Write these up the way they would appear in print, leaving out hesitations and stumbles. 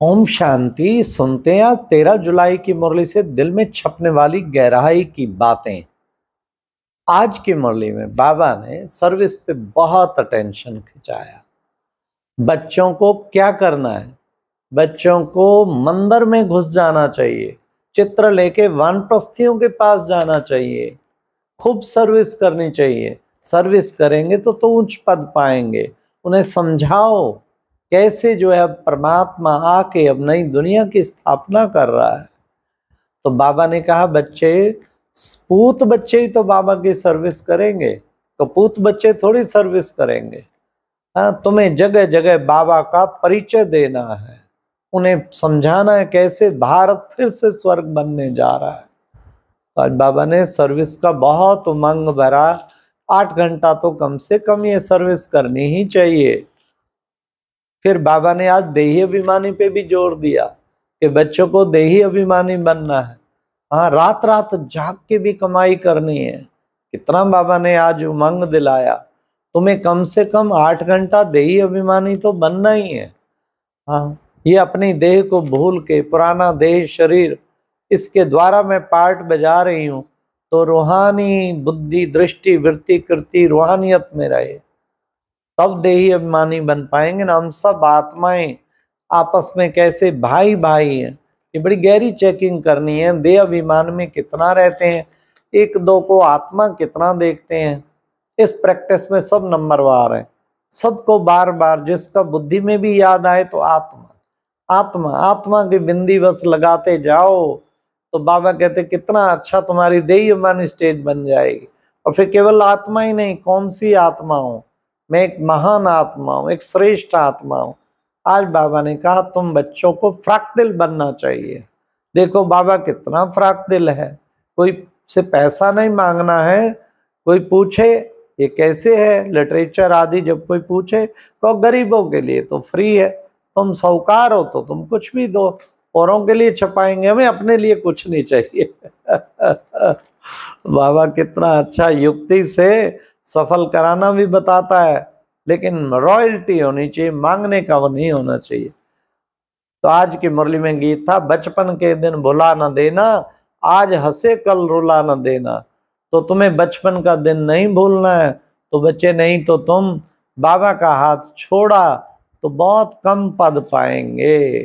ओम शांति। सुनते हैं 13 जुलाई की मुरली से दिल में छपने वाली गहराई की बातें। आज की मुरली में बाबा ने सर्विस पे बहुत अटेंशन खिंचाया। बच्चों को क्या करना है? बच्चों को मंदिर में घुस जाना चाहिए, चित्र लेके वानप्रस्थियों के पास जाना चाहिए, खूब सर्विस करनी चाहिए। सर्विस करेंगे तो उच्च पद पाएंगे। उन्हें समझाओ कैसे जो है अब परमात्मा आके अब नई दुनिया की स्थापना कर रहा है। तो बाबा ने कहा बच्चे, पूत बच्चे ही तो बाबा की सर्विस करेंगे, तो पूत बच्चे थोड़ी सर्विस करेंगे। हाँ, तुम्हें जगह जगह बाबा का परिचय देना है, उन्हें समझाना है कैसे भारत फिर से स्वर्ग बनने जा रहा है। आज बाबा ने सर्विस का बहुत उमंग भरा। 8 घंटा तो कम से कम ये सर्विस करनी ही चाहिए। फिर बाबा ने आज देही अभिमानी पे भी जोर दिया कि बच्चों को देही अभिमानी बनना है। हाँ, रात रात जाग के भी कमाई करनी है। कितना बाबा ने आज उमंग दिलाया। तुम्हें कम से कम 8 घंटा देही अभिमानी तो बनना ही है। हाँ, ये अपनी देह को भूल के, पुराना देह शरीर, इसके द्वारा मैं पार्ट बजा रही हूँ, तो रूहानी बुद्धि दृष्टि वृत्ति कृति रूहानियत में रहे, तब देही अभिमानी बन पाएंगे ना। हम सब आत्माएं आपस में कैसे भाई भाई हैं, ये बड़ी गहरी चेकिंग करनी है। देह अभिमान में कितना रहते हैं, एक दो को आत्मा कितना देखते हैं, इस प्रैक्टिस में सब नंबरवार हैं। सबको बार बार जिसका बुद्धि में भी याद आए तो आत्मा आत्मा आत्मा की बिंदी बस लगाते जाओ, तो बाबा कहते कितना अच्छा तुम्हारी देही अभिमानी स्टेज बन जाएगी। और फिर केवल आत्मा ही नहीं, कौन सी आत्मा हूं मैं, एक महान आत्मा हूं, एक श्रेष्ठ आत्मा हूं। आज बाबा ने कहा तुम बच्चों को फ्रैक्टल बनना चाहिए। देखो बाबा कितना फ्रैक्टल है। कोई से पैसा नहीं मांगना है। कोई पूछे ये कैसे है लिटरेचर आदि, जब कोई पूछे तो गरीबों के लिए तो फ्री है, तुम साहूकार हो तो तुम कुछ भी दो, औरों के लिए छपाएंगे, हमें अपने लिए कुछ नहीं चाहिए। बाबा कितना अच्छा युक्ति से सफल कराना भी बताता है, लेकिन रॉयल्टी होनी चाहिए, मांगने का वो नहीं होना चाहिए। तो आज की मुरली में गीत था, बचपन के दिन भुला न देना, आज हंसे कल रुला न देना। तो तुम्हें बचपन का दिन नहीं भूलना है। तो बच्चे, नहीं तो तुम बाबा का हाथ छोड़ा तो बहुत कम पद पाएंगे,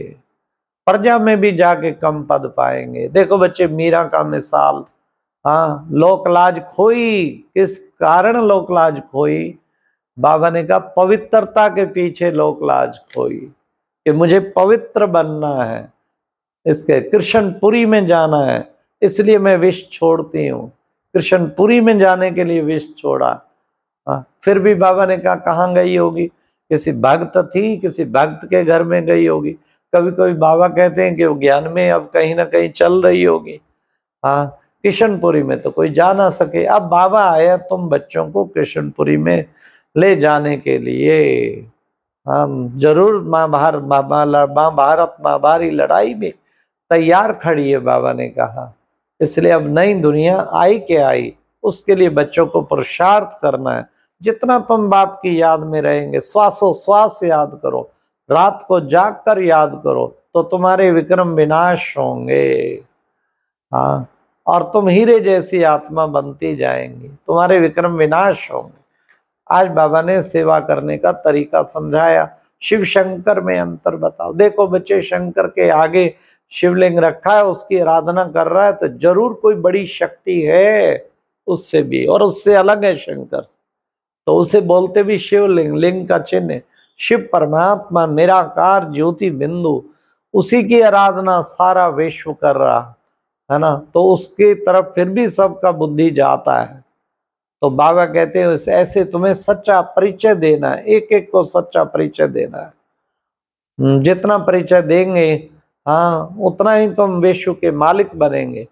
प्रजा में भी जाके कम पद पाएंगे। देखो बच्चे, मीरा का मिसाल। हाँ, लोकलाज खोई, किस कारण लोकलाज खोई? बाबा ने कहा पवित्रता के पीछे लोकलाज खोई, कि मुझे पवित्र बनना है, इसके कृष्णपुरी में जाना है, इसलिए मैं विष छोड़ती हूँ। कृष्णपुरी में जाने के लिए विष छोड़ा। फिर भी बाबा ने कहा कहाँ गई होगी? किसी भक्त थी, किसी भक्त के घर में गई होगी। कभी कभी बाबा कहते हैं कि वो ज्ञान में अब कहीं ना कहीं चल रही होगी। हाँ, कृष्णपुरी में तो कोई जा ना सके। अब बाबा आया तुम बच्चों को कृष्णपुरी में ले जाने के लिए। हम जरूर महाभारत महाभारी लड़ाई में तैयार खड़ी है, बाबा ने कहा। इसलिए अब नई दुनिया आई के आई, उसके लिए बच्चों को पुरुषार्थ करना है। जितना तुम बाप की याद में रहेंगे, श्वासों श्वास याद करो, रात को जाग कर याद करो, तो तुम्हारे विक्रम विनाश होंगे। हाँ, और तुम हीरे जैसी आत्मा बनती जाएंगी, तुम्हारे विक्रम विनाश होंगे। आज बाबा ने सेवा करने का तरीका समझाया। शिव शंकर में अंतर बताओ। देखो बच्चे, शंकर के आगे शिवलिंग रखा है, उसकी आराधना कर रहा है, तो जरूर कोई बड़ी शक्ति है उससे भी, और उससे अलग है शंकर। तो उसे बोलते भी शिवलिंग, लिंग का चिन्ह। शिव परमात्मा निराकार ज्योति बिंदु, उसी की आराधना सारा विश्व कर रहा है ना। तो उसकी तरफ फिर भी सबका बुद्धि जाता है। तो बाबा कहते हैं ऐसे तुम्हें सच्चा परिचय देना है, एक एक को सच्चा परिचय देना है। जितना परिचय देंगे, हाँ, उतना ही तुम विश्व के मालिक बनेंगे।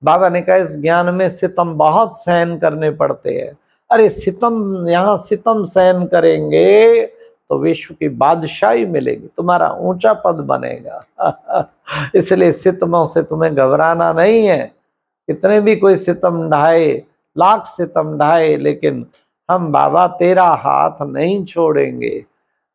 बाबा ने कहा इस ज्ञान में सितम बहुत सहन करने पड़ते हैं। अरे सितम, यहाँ सितम सहन करेंगे तो विश्व की बादशाही मिलेगी, तुम्हारा ऊंचा पद बनेगा। इसलिए सितमों से तुम्हें घबराना नहीं है। कितने भी कोई सितम ढाए, लाख सितम ढाए, लेकिन हम बाबा तेरा हाथ नहीं छोड़ेंगे।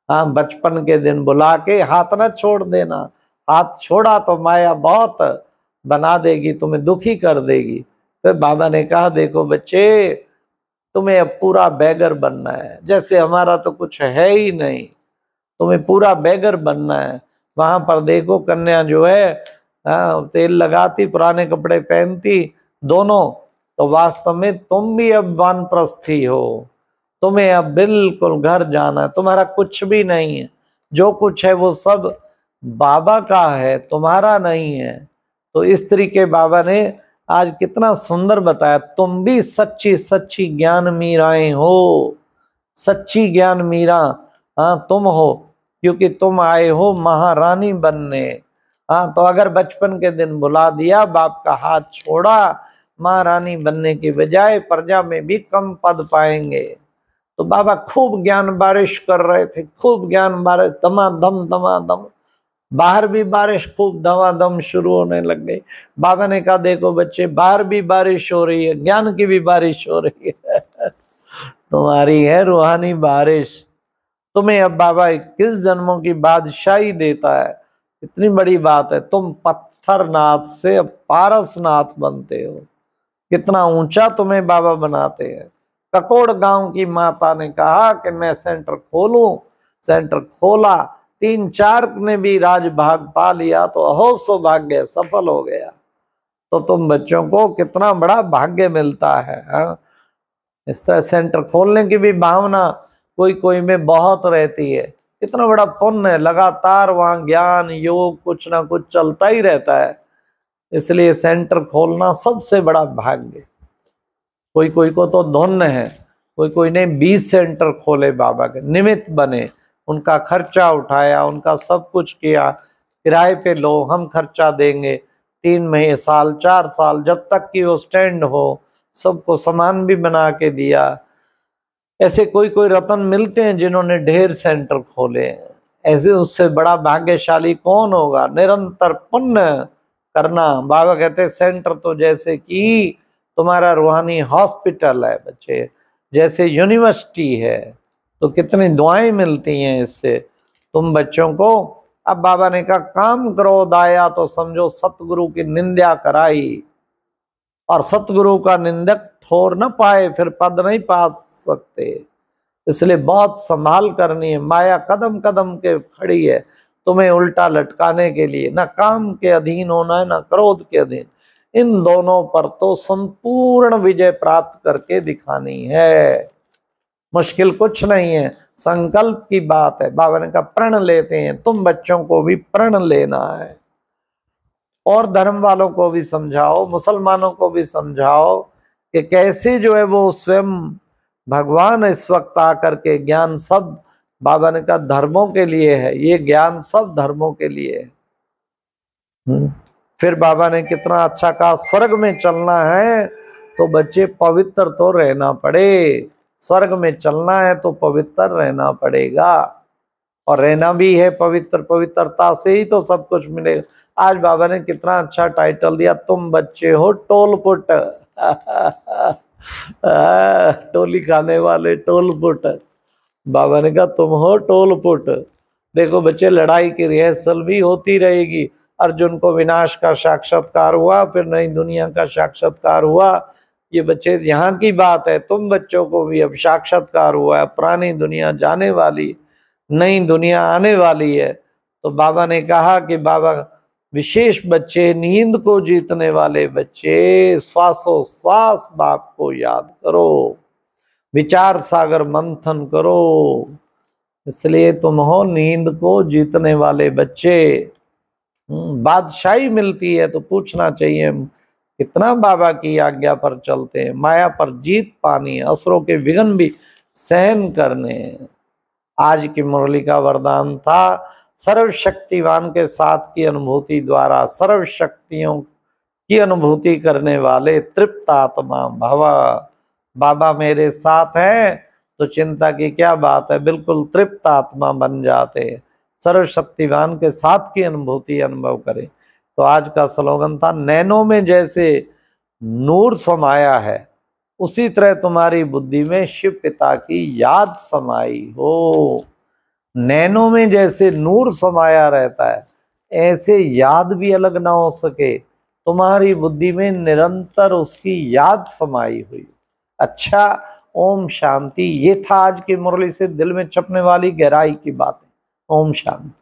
हाँ, बचपन के दिन बुला के हाथ न छोड़ देना। हाथ छोड़ा तो माया बहुत बना देगी, तुम्हें दुखी कर देगी। फिर बाबा ने कहा देखो बच्चे, तुम्हें अब पूरा बैगर बनना है, जैसे हमारा तो कुछ है ही नहीं, तुम्हें पूरा बैगर बनना है। वहां पर देखो कन्या जो है तेल लगाती, पुराने कपड़े पहनती दोनों, तो वास्तव में तुम भी अब वानप्रस्थी हो, तुम्हें अब बिल्कुल घर जाना है, तुम्हारा कुछ भी नहीं है, जो कुछ है वो सब बाबा का है, तुम्हारा नहीं है। तो इस तरीके बाबा ने आज कितना सुंदर बताया, तुम भी सच्ची सच्ची ज्ञान मीराएं हो, सच्ची ज्ञान मीरा तुम हो, क्योंकि तुम आए हो महारानी बनने। तो अगर बचपन के दिन बुला दिया, बाप का हाथ छोड़ा, महारानी बनने की बजाय प्रजा में भी कम पद पाएंगे। तो बाबा खूब ज्ञान बारिश कर रहे थे, खूब ज्ञान बारिश, दमादम, बाहर भी बारिश खूब दमादम शुरू होने लग गई। बाबा ने कहा देखो बच्चे, बाहर भी बारिश हो रही है, ज्ञान की भी बारिश हो रही है तुम्हारी है रूहानी बारिश। तुम्हें अब बाबा 21 जन्मों की बादशाही देता है, इतनी बड़ी बात है। तुम पत्थरनाथ से अब पारसनाथ बनते हो, कितना ऊंचा तुम्हें बाबा बनाते हैं। ककोड़ गांव की माता ने कहा कि मैं सेंटर खोलूं, सेंटर खोला, 3-4 ने भी राज भाग पा लिया, तो अहो सौभाग्य, सफल हो गया। तो तुम बच्चों को कितना बड़ा भाग्य मिलता है। इस तरह सेंटर खोलने की भी भावना कोई कोई में बहुत रहती है, कितना बड़ा पुण्य है, लगातार वहां ज्ञान योग कुछ ना कुछ चलता ही रहता है। इसलिए सेंटर खोलना सबसे बड़ा भाग्य। कोई कोई को तो धन्य है, कोई कोई ने 20 सेंटर खोले, बाबा के निमित्त बने, उनका खर्चा उठाया, उनका सब कुछ किया, किराए पे लो, हम खर्चा देंगे, 3 महीने, साल, 4 साल, जब तक कि वो स्टैंड हो, सबको सामान भी बना के दिया। ऐसे कोई कोई रतन मिलते हैं जिन्होंने ढेर सेंटर खोले। ऐसे उससे बड़ा भाग्यशाली कौन होगा। निरंतर पुण्य करना। बाबा कहते सेंटर तो जैसे कि तुम्हारा रूहानी हॉस्पिटल है बच्चे, जैसे यूनिवर्सिटी है, तो कितनी दुआएं मिलती हैं इससे तुम बच्चों को। अब बाबा ने कहा काम क्रोध आया तो समझो सतगुरु की निंदा कराई, और सतगुरु का निंदक ठोर न पाए फिर पद नहीं पा सकते। इसलिए बहुत संभाल करनी है। माया कदम कदम के खड़ी है तुम्हें उल्टा लटकाने के लिए। न काम के अधीन होना है, न क्रोध के अधीन। इन दोनों पर तो संपूर्ण विजय प्राप्त करके दिखानी है। मुश्किल कुछ नहीं है, संकल्प की बात है। बाबा ने कहा प्रण लेते हैं, तुम बच्चों को भी प्रण लेना है। और धर्म वालों को भी समझाओ, मुसलमानों को भी समझाओ कि कैसे जो है वो स्वयं भगवान इस वक्त आकर के ज्ञान सब, बाबा ने कहा धर्मों के लिए है, ये ज्ञान सब धर्मों के लिए है। फिर बाबा ने कितना अच्छा कहा, स्वर्ग में चलना है तो बच्चे पवित्र तो रहना पड़े। स्वर्ग में चलना है तो पवित्र रहना पड़ेगा, और रहना भी है पवित्र। पवित्रता से ही तो सब कुछ मिलेगा। आज बाबा ने कितना अच्छा टाइटल दिया, तुम बच्चे हो टोलपुट टोली खाने वाले टोलपुट। बाबा ने कहा तुम हो टोलपुट। देखो बच्चे, लड़ाई की रिहर्सल भी होती रहेगी। अर्जुन को विनाश का साक्षात्कार हुआ, फिर नई दुनिया का साक्षात्कार हुआ। ये बच्चे यहाँ की बात है, तुम बच्चों को भी अब साक्षात्कार हुआ है। पुरानी दुनिया जाने वाली, नई दुनिया आने वाली है। तो बाबा ने कहा कि बाबा विशेष बच्चे, नींद को जीतने वाले बच्चे, श्वासोश्वास बाप को याद करो, विचार सागर मंथन करो। इसलिए तुम हो नींद को जीतने वाले बच्चे। बादशाही मिलती है तो पूछना चाहिए कितना बाबा की आज्ञा पर चलते हैं। माया पर जीत पानी है, असुरों के विघ्न भी सहन करने। आज की मुरली का वरदान था, सर्वशक्तिवान के साथ की अनुभूति द्वारा सर्वशक्तियों की अनुभूति करने वाले तृप्त आत्मा भव। बाबा मेरे साथ हैं तो चिंता की क्या बात है, बिल्कुल तृप्त आत्मा बन जाते। सर्वशक्तिवान के साथ की अनुभूति अनुभव करें। तो आज का स्लोगन था, नैनों में जैसे नूर समाया है, उसी तरह तुम्हारी बुद्धि में शिव पिता की याद समाई हो। नैनों में जैसे नूर समाया रहता है, ऐसे याद भी अलग ना हो सके, तुम्हारी बुद्धि में निरंतर उसकी याद समाई हुई। अच्छा, ओम शांति। ये था आज की मुरली से दिल में छपने वाली गहराई की बातें। ओम शांति।